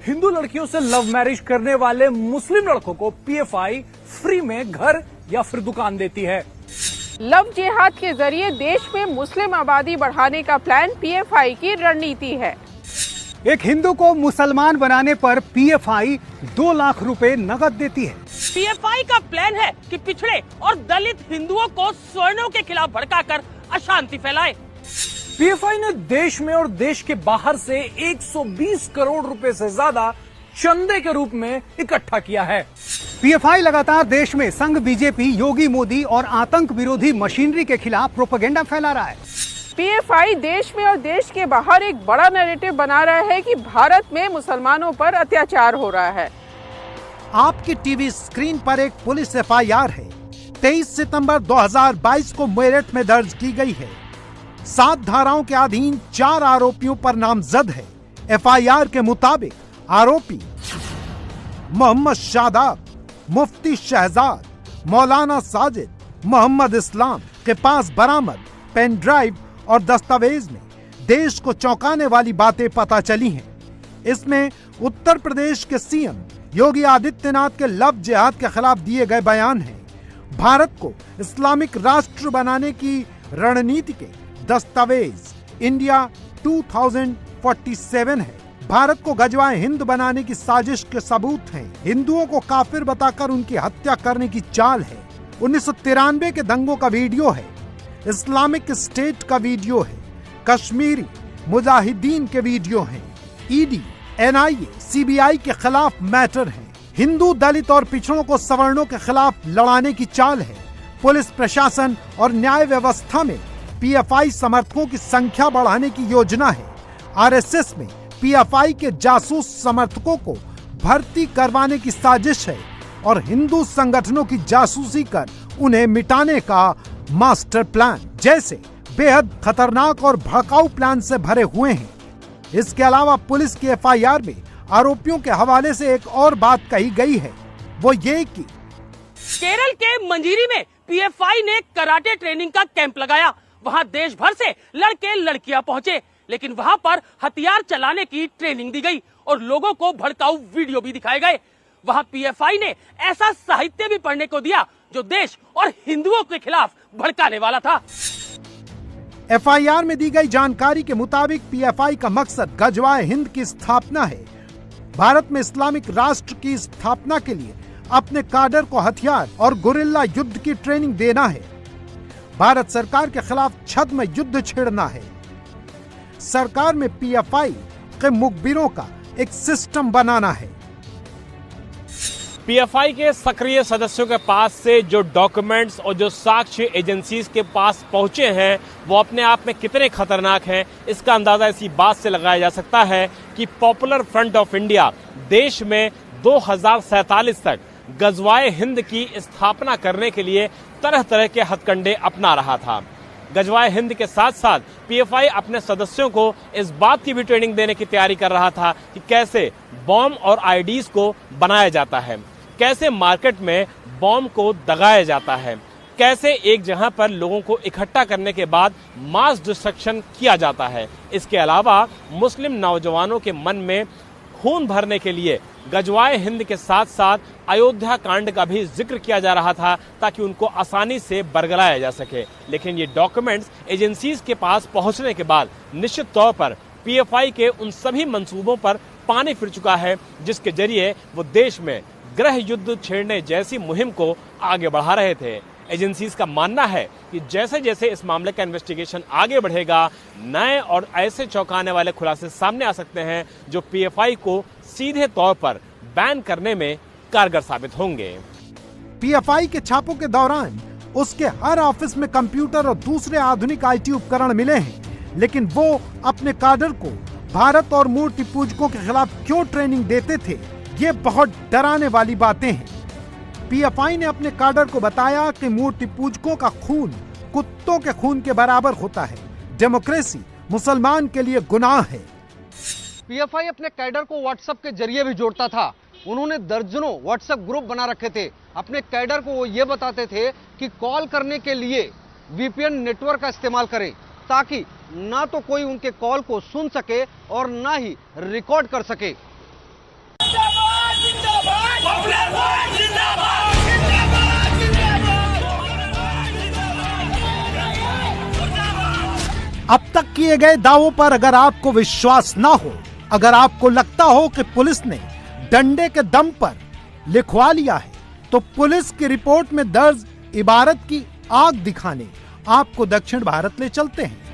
हिंदू लड़कियों से love marriage करने वाले मुस्लिम लड़कों को पीएफआई फ्री में घर या फिर दुकान देती है। लव जिहाद के जरिए देश में मुस्लिम आबादी बढ़ाने का प्लान पीएफआई की रणनीति है। एक हिंदू को मुसलमान बनाने पर पीएफआई 2 लाख रुपए नकद देती है। पीएफआई का प्लान है कि पिछड़े और दलित हिंदुओं को सवर्णों के खिलाफ भड़काकर अशांति फैलाए। पीएफआई ने देश में और देश के बाहर से 120 करोड़ रुपए से ज्यादा चंदे के रूप में इकट्ठा किया है। पीएफआई लगातार देश में संघ बीजेपी, योगी मोदी और आतंक विरोधी मशीनरी के खिलाफ प्रोपेगेंडा फैला रहा है। पीएफआई देश में और देश के बाहर एक बड़ा नैरेटिव बना रहा है कि भारत में मुसलमानों पर अत्याचार हो रहा है। आपकी टीवी स्क्रीन पर एक पुलिस एफआईआर है। 23 सितंबर 2022 को मेरठ में दर्ज की गई है। 7 धाराओं के अधीन 4 आरोपियों पर नामजद है। एफआईआर के मुताबिक आरोपी मोहम्मद शादाब, मुफ्ती शहजाद, मौलाना साजिद, मोहम्मद इस्लाम के पास बरामद पेन ड्राइव और दस्तावेज में देश को चौंकाने वाली बातें पता चली हैं। इसमें उत्तर प्रदेश के सीएम योगी आदित्यनाथ के लव जिहाद के खिलाफ दिए गए बयान हैं। भारत को इस्लामिक राष्ट्र बनाने की रणनीति के दस्तावेज इंडिया 2047 है। भारत को गजवाए हिंद बनाने की साजिश के सबूत हैं। हिंदुओं को काफिर बताकर उनकी हत्या करने की चाल है। 1993 के दंगों का वीडियो है। इस्लामिक स्टेट का वीडियो है। कश्मीरी मुजाहिदीन के वीडियो हैं। ईडी, एनआईए, सीबीआई के खिलाफ मैटर है। हिंदू, दलित और पिछड़ों को सवर्णों के खिलाफ लड़ाने की चाल है। पुलिस प्रशासन और न्याय व्यवस्था में पीएफआई समर्थकों की संख्या बढ़ाने की योजना है। आरएसएस में पीएफआई के जासूस समर्थकों को भर्ती करवाने की साजिश है और हिंदू संगठनों की जासूसी कर उन्हें मिटाने का मास्टर प्लान जैसे बेहद खतरनाक और भड़काऊ प्लान से भरे हुए हैं। इसके अलावा पुलिस की एफआईआर में आरोपियों के हवाले से एक और बात कही गई है, वो ये कि केरल के मंजीरी में पीएफआई ने कराटे ट्रेनिंग का कैंप लगाया। वहां देश भर से लड़के लड़कियां पहुंचे, लेकिन वहां पर हथियार चलाने की ट्रेनिंग दी गई और लोगों को भड़काऊ वीडियो भी दिखाए गए। वहां पीएफआई ने ऐसा साहित्य भी पढ़ने को दिया जो देश और हिंदुओं के खिलाफ भड़काने वाला था। एफआईआर में दी गई जानकारी के मुताबिक पीएफआई का मकसद गजवाए हिंद की स्थापना है। भारत में इस्लामिक राष्ट्र की स्थापना के लिए अपने काडर को हथियार और गुरिल्ला युद्ध की ट्रेनिंग देना है। भारत सरकार के खिलाफ छद्म युद्ध छेड़ना है। सरकार में पीएफआई के मुखबिरों का एक सिस्टम बनाना है। पीएफआई के सक्रिय सदस्यों के पास से जो डॉक्यूमेंट्स और जो साक्ष्य एजेंसीज के पास पहुंचे हैं वो अपने आप में कितने खतरनाक हैं, इसका अंदाजा इसी बात से लगाया जा सकता है कि पॉपुलर फ्रंट ऑफ इंडिया देश में 2047 तक गजवाए हिंद की स्थापना करने के लिए तरह तरह के हथकंडे अपना रहा था। गजवाए हिंद के साथ साथ पीएफआई अपने सदस्यों को इस बात की भी ट्रेनिंग देने की तैयारी कर रहा था कि कैसे बॉम्ब और आईडीज को बनाया जाता है, कैसे मार्केट में बॉम्ब को दगाया जाता है, कैसे एक जहां पर लोगों को इकट्ठा करने के बाद मास डिस्ट्रक्शन किया जाता है। इसके अलावा मुस्लिम नौजवानों के मन में खून भरने के लिए गजवाए हिंद के साथ साथ अयोध्या कांड का भी जिक्र किया जा रहा था ताकि उनको आसानी से बरगलाया जा सके। लेकिन ये डॉक्यूमेंट्स एजेंसीज के पास पहुंचने के बाद निश्चित तौर पर पीएफआई के उन सभी मंसूबों पर पानी फिर चुका है जिसके जरिए वो देश में गृह युद्ध छेड़ने जैसी मुहिम को आगे बढ़ा रहे थे। एजेंसीज का मानना है कि जैसे जैसे इस मामले का इन्वेस्टिगेशन आगे बढ़ेगा, नए और ऐसे चौंकाने वाले खुलासे सामने आ सकते हैं जो पीएफआई को सीधे तौर पर बैन करने में कारगर साबित होंगे। पीएफआई के छापों के दौरान उसके हर ऑफिस में कंप्यूटर और दूसरे आधुनिक आईटी उपकरण मिले हैं, लेकिन वो अपने काडर को भारत और मूर्ति पूजकों के खिलाफ क्यों ट्रेनिंग देते थे, ये बहुत डराने वाली बातें हैं। पीएफआई ने अपने काडर को बताया कि मूर्ति पूजकों का खून कुत्तों के खून के बराबर होता है। डेमोक्रेसी मुसलमान के लिए गुनाह है। पीएफआई अपने कैडर को व्हाट्सएप के जरिए भी जोड़ता था। उन्होंने दर्जनों व्हाट्सएप ग्रुप बना रखे थे। अपने कैडर को वो ये बताते थे कि कॉल करने के लिए वीपीएन नेटवर्क का इस्तेमाल करें ताकि ना तो कोई उनके कॉल को सुन सके और ना ही रिकॉर्ड कर सके। किए गए दावों पर अगर आपको विश्वास ना हो, अगर आपको लगता हो कि पुलिस ने डंडे के दम पर लिखवा लिया है, तो पुलिस की रिपोर्ट में दर्ज इबारत की आग दिखाने आपको दक्षिण भारत ले चलते हैं।